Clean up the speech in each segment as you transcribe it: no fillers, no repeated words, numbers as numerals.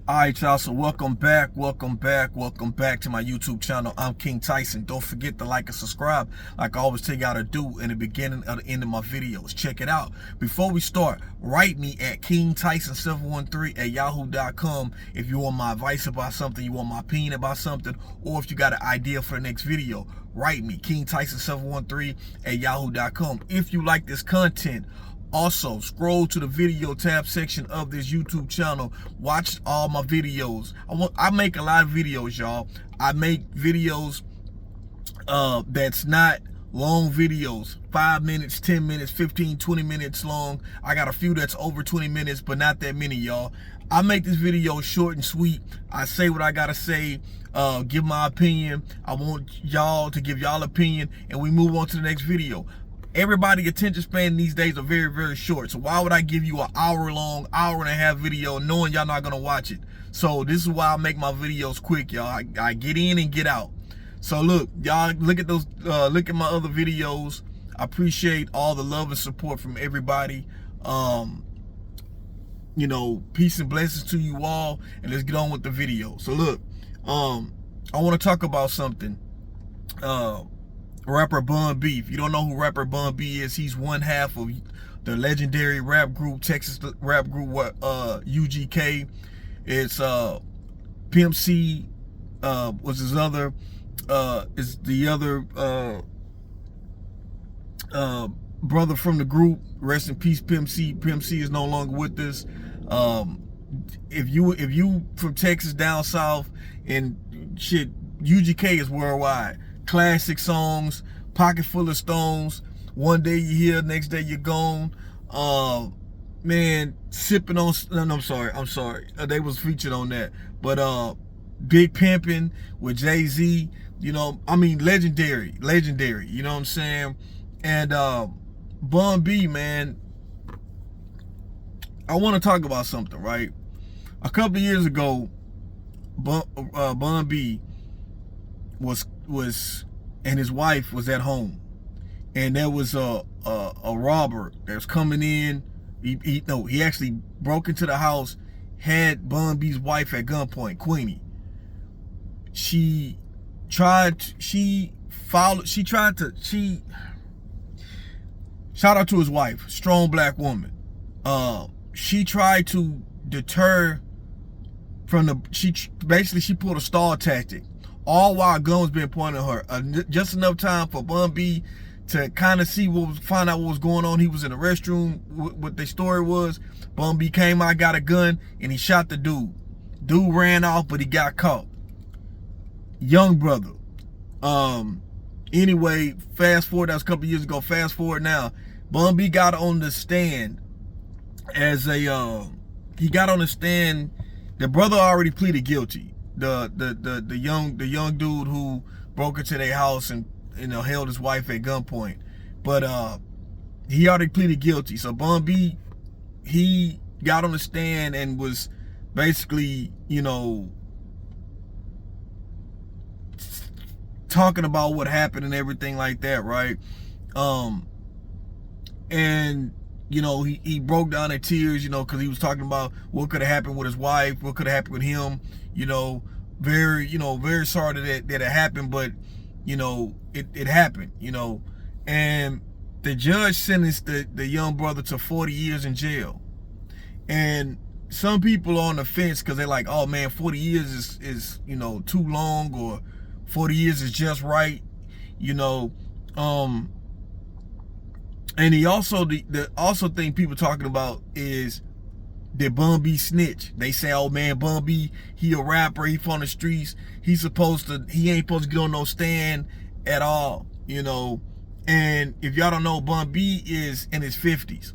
All right, y'all, so welcome back to my YouTube channel. I'm King Tyson. Don't forget to like and subscribe like I always tell y'all to do in the beginning or the end of my videos. Check it out. Before we start, write me at kingtyson713@yahoo.com if you want my advice about something, you want my opinion about something, or if you got an idea for the next video. Write me, kingtyson713@yahoo.com. If you like this content, also, scroll to the video tab section of this YouTube channel. Watch all my videos. I make a lot of videos, y'all. I make videos that's not long videos, 5 minutes, 10 minutes, 15, 20 minutes long. I got a few that's over 20 minutes, but not that many, y'all. I make this video short and sweet. I say what I gotta say, give my opinion. I want y'all to give y'all opinion, and we move on to the next video. Everybody's attention span these days are very, very short. So why would I give you an hour-long, hour-and-a-half video knowing y'all not gonna watch it? So this is why I make my videos quick, y'all. I get in and get out. So look, y'all, look at those. Look at my other videos. I appreciate all the love and support from everybody. You know, peace and blessings to you all. And let's get on with the video. So look, I want to talk about something. Rapper Bun B. If you don't know who rapper Bun B is, he's one half of the legendary rap group, Texas rap group, UGK. It's Pimp C was his other, is the other brother from the group. Rest in peace, Pimp C. Pimp C is no longer with us. If you from Texas down south and shit, UGK is worldwide. Classic songs, pocket full of stones. One day you're here, next day you're gone. Man, sipping on. No, I'm sorry. They was featured on that. But Big Pimpin' with Jay-Z. You know, I mean, legendary. You know what I'm saying? And Bun B, man. I want to talk about something, right? A couple of years ago, Bun B was and his wife was at home, and there was a robber that was coming in. He actually broke into the house, had Bun B's wife at gunpoint, Queenie. Shout out to his wife, strong black woman. She tried to deter from she pulled a stall tactic, all while a gun was being pointed at her. Just enough time for Bun B to kind of find out what was going on. He was in the restroom. What the story was, Bun B came out, got a gun, and he shot the dude. Dude ran off, but he got caught. Young brother. Anyway, fast forward, that was a couple years ago. Fast forward now, Bun B got on the stand as a he got on the stand. The brother already pleaded guilty. The young dude who broke into their house and held his wife at gunpoint, but he already pleaded guilty. So Bun B, he got on the stand and was basically talking about what happened and everything like that, right? And he broke down in tears, because he was talking about what could have happened with his wife, what could have happened with him. Very sorry that it happened, but it happened. And the judge sentenced the young brother to 40 years in jail. And some people are on the fence because they're like, oh man, 40 years is too long, or 40 years is just right. And he also, the thing people talking about is, did Bun B snitch? They say, oh man, Bun B, he a rapper, he from the streets, he ain't supposed to get on no stand at all, And if y'all don't know, Bun B is in his 50s.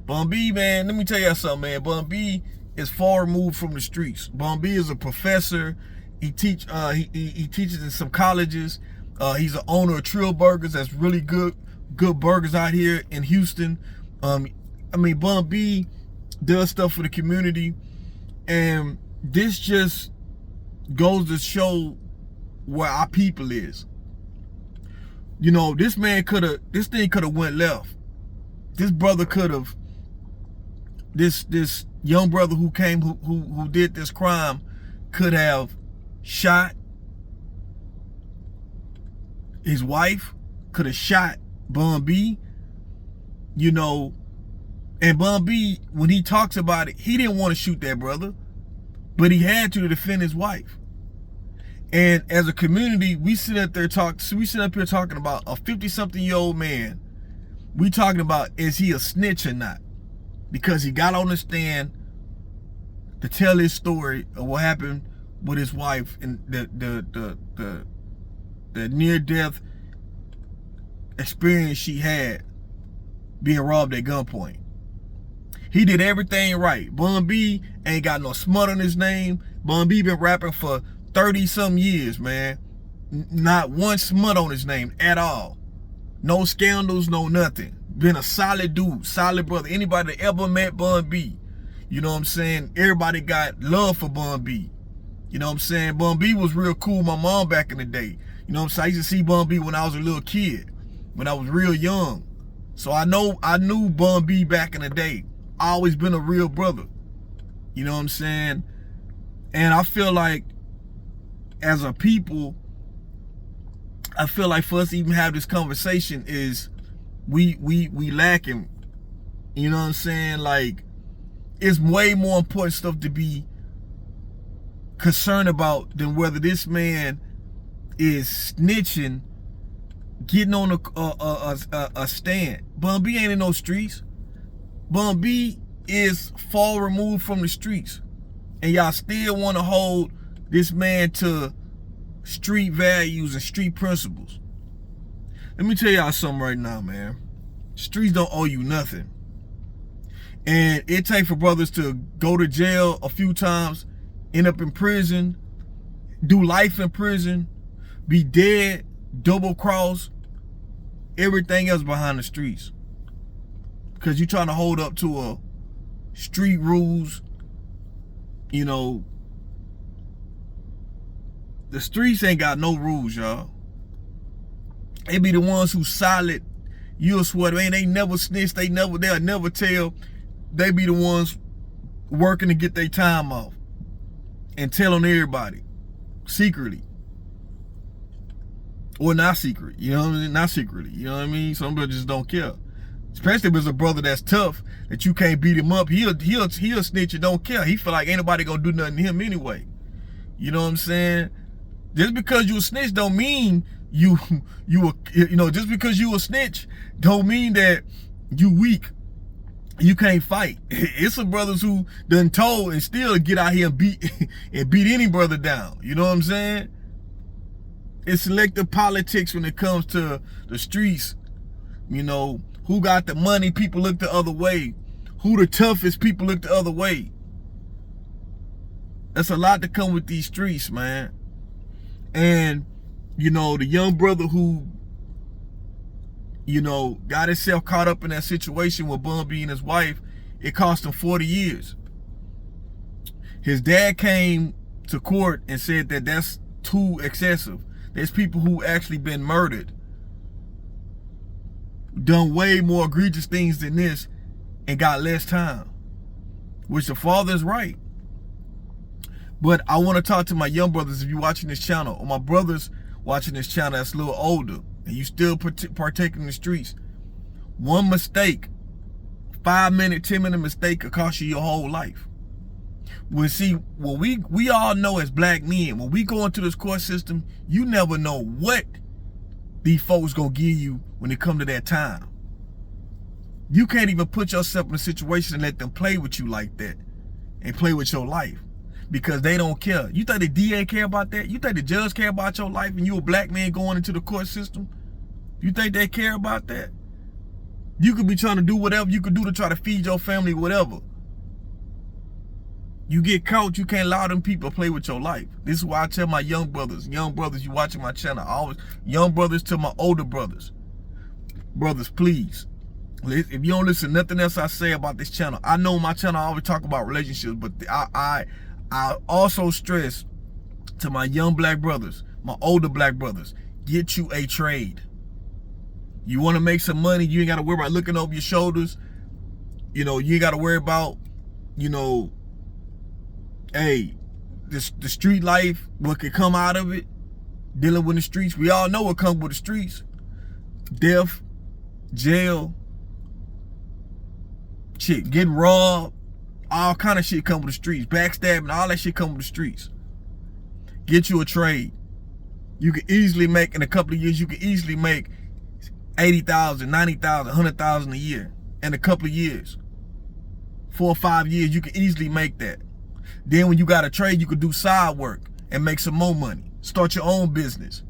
Bun B, man, let me tell y'all something, man. Bun B is far removed from the streets. Bun B is a professor. He teaches in some colleges. He's the owner of Trill Burgers. That's really good burgers out here in Houston. Bun B does stuff for the community, and this just goes to show where our people is. This thing could have went left. This brother could have, this young brother who came, who did this crime, could have shot his wife, could have shot Bun B, you know. And Bun B, when he talks about it, he didn't want to shoot that brother, but he had to defend his wife. And as a community, we sit up here talking about a 50-something-year-old man. We talking about, is he a snitch or not? Because he got on the stand to tell his story of what happened with his wife and the near-death experience she had being robbed at gunpoint. He did everything right. Bun B ain't got no smut on his name. Bun B been rapping for 30-some years, man. Not one smut on his name at all. No scandals, no nothing. Been a solid dude, solid brother. Anybody that ever met Bun B, you know what I'm saying? Everybody got love for Bun B. You know what I'm saying? Bun B was real cool with my mom back in the day. You know what I'm saying? I used to see Bun B when I was a little kid, when I was real young. So I knew Bun B back in the day. I always been a real brother. You know what I'm saying? And I feel like, as a people, I feel like for us to even have this conversation is we lacking. You know what I'm saying? Like, it's way more important stuff to be concerned about than whether this man is snitching, getting on a stand. Bun B ain't in no streets. Bun B is far removed from the streets, and y'all still want to hold this man to street values and street principles. Let me tell y'all something right now, man. Streets don't owe you nothing. And it takes for brothers to go to jail a few times, end up in prison, do life in prison, be dead, double cross, everything else behind the streets. Because you're trying to hold up to a street rules, you know. The streets ain't got no rules, y'all. They be the ones who solid. You'll swear, man, they never snitch, they'll never tell. They be the ones working to get their time off and telling everybody secretly. Or not secret, you know what I mean? Not secretly, you know what I mean? Some people just don't care. Especially if it's a brother that's tough, that you can't beat him up. He'll snitch and don't care. He feel like ain't nobody gonna do nothing to him anyway. You know what I'm saying? Just because you a snitch don't mean just because you a snitch don't mean that you weak. You can't fight. It's some brothers who done told and still get out here and beat any brother down. You know what I'm saying? It's selective politics when it comes to the streets. You know, who got the money, people look the other way. Who the toughest, people look the other way. That's a lot to come with these streets, man. And, you know, the young brother who, you know, got himself caught up in that situation with Bun B and his wife, it cost him 40 years. His dad came to court and said that that's too excessive. There's people who actually been murdered, done way more egregious things than this, and got less time, which the father is right. But I want to talk to my young brothers, if you're watching this channel, or my brothers watching this channel that's a little older, and you still partake in the streets. One mistake, 5-minute, 10-minute mistake could cost you your whole life. Well, see, what we all know as black men, when we go into this court system, you never know what these folks gonna give you when it come to that time. You can't even put yourself in a situation and let them play with you like that and play with your life, because they don't care. You think the DA care about that? You think the judge care about your life and you a black man going into the court system? You think they care about that? You could be trying to do whatever you could do to try to feed your family, whatever. You get caught, you can't allow them people to play with your life. This is why I tell my young brothers, you watching my channel, always, young brothers to my older brothers, please, if you don't listen to nothing else I say about this channel, I know my channel I always talk about relationships, but I also stress to my young black brothers, my older black brothers, get you a trade. You want to make some money, you ain't got to worry about looking over your shoulders. You know, you ain't got to worry about, you know, hey, the street life, what could come out of it, dealing with the streets. We all know what comes with the streets. Death, jail, shit, getting robbed, all kind of shit come with the streets. Backstabbing, all that shit come with the streets. Get you a trade. You can easily make, in a couple of years, you can easily make 80,000, 90,000, 100,000 a year. In a couple of years. 4 or 5 years, you can easily make that. Then when you got a trade, you can do side work and make some more money. Start your own business.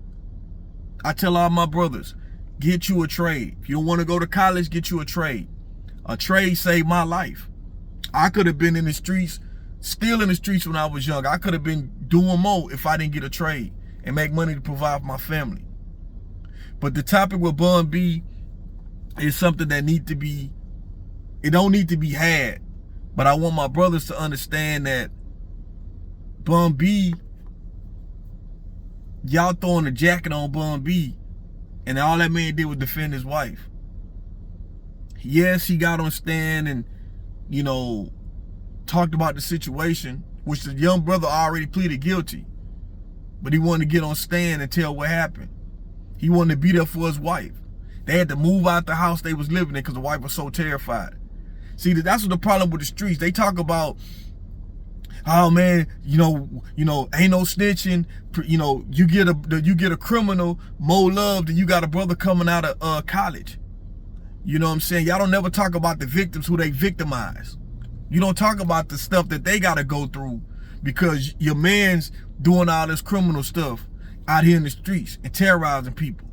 I tell all my brothers, get you a trade. If you don't want to go to college, get you a trade. A trade saved my life. I could have been in the streets, still in the streets when I was young. I could have been doing more if I didn't get a trade and make money to provide for my family. But the topic with Bun B is something that need to be, it don't need to be had. But I want my brothers to understand that Bun B, y'all throwing a jacket on Bun B, and all that man did was defend his wife. Yes, he got on stand and, you know, talked about the situation, which the young brother already pleaded guilty. But he wanted to get on stand and tell what happened. He wanted to be there for his wife. They had to move out the house they was living in because the wife was so terrified. See, that's what the problem with the streets. They talk about, oh man, you know, ain't no snitching. You know, you get a criminal more love than you got a brother coming out of college. You know what I'm saying? Y'all don't never talk about the victims who they victimize. You don't talk about the stuff that they got to go through because your man's doing all this criminal stuff out here in the streets and terrorizing people.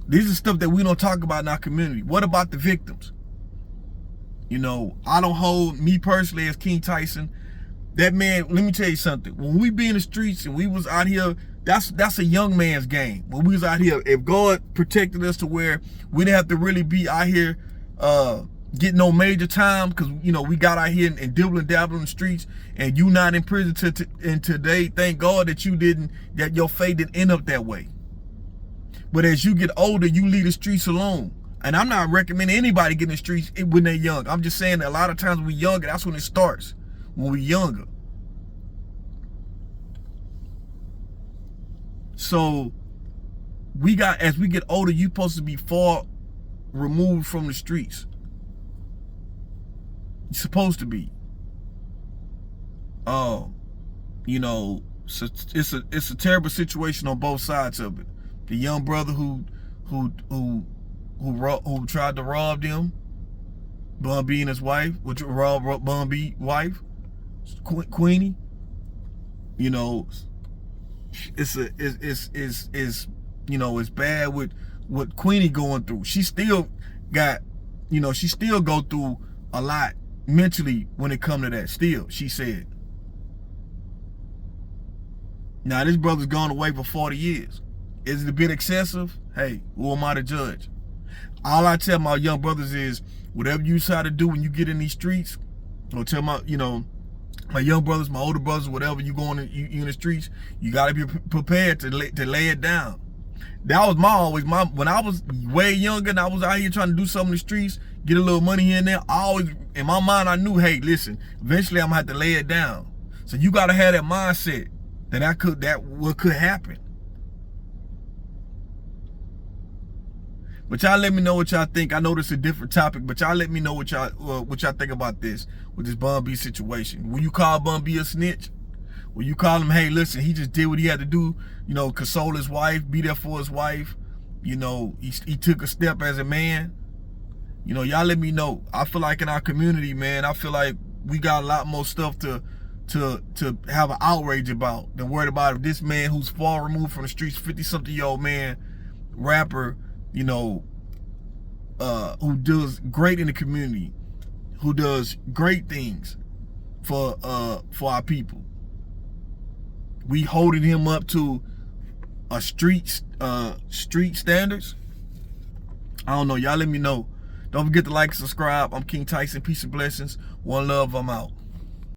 These are stuff that we don't talk about in our community. What about the victims? You know, I don't hold, me personally as King Tyson, that man, let me tell you something. When we be in the streets and we was out here, that's a young man's game. When we was out here, if God protected us to where we didn't have to really be out here getting no major time, because, you know, we got out here and dibble and dabble in the streets, and you not in prison and today, thank God that that your fate didn't end up that way. But as you get older, you leave the streets alone. And I'm not recommending anybody get in the streets when they're young. I'm just saying that a lot of times when we're younger, that's when it starts, when we're younger. So as we get older, you're supposed to be far removed from the streets. You're supposed to be. You know, so it's a terrible situation on both sides of it. The young brother who tried to rob them, Bun B and his wife, which robbed Bun B wife, Queenie. You know, it's you know, it's bad with what Queenie going through. She still got, you know, she still go through a lot mentally when it come to that. Still, she said. Now this brother's gone away for 40 years. Is it a bit excessive? Hey, who am I to judge? All I tell my young brothers is, whatever you decide to do when you get in these streets, or tell my, you know, my young brothers, my older brothers, whatever you in the streets, you gotta be prepared to lay it down. That was when I was way younger and I was out here trying to do something in the streets, get a little money here and there. I always, in my mind, I knew, hey, listen, eventually I'm gonna have to lay it down. So you gotta have that mindset that what could happen. But y'all let me know what y'all think. I know this is a different topic, but y'all let me know what y'all think about this, with this Bun B situation. Will you call Bun B a snitch? Will you call him, hey, listen, he just did what he had to do, you know, console his wife, be there for his wife. You know, he took a step as a man. You know, y'all let me know. I feel like in our community, man, I feel like we got a lot more stuff to have an outrage about than worried about if this man who's far removed from the streets, 50-something-year-old man, rapper, you know, who does great in the community, who does great things for our people. We holding him up to a street standards. I don't know. Y'all let me know. Don't forget to like and subscribe. I'm King Tyson. Peace and blessings. One love. I'm out.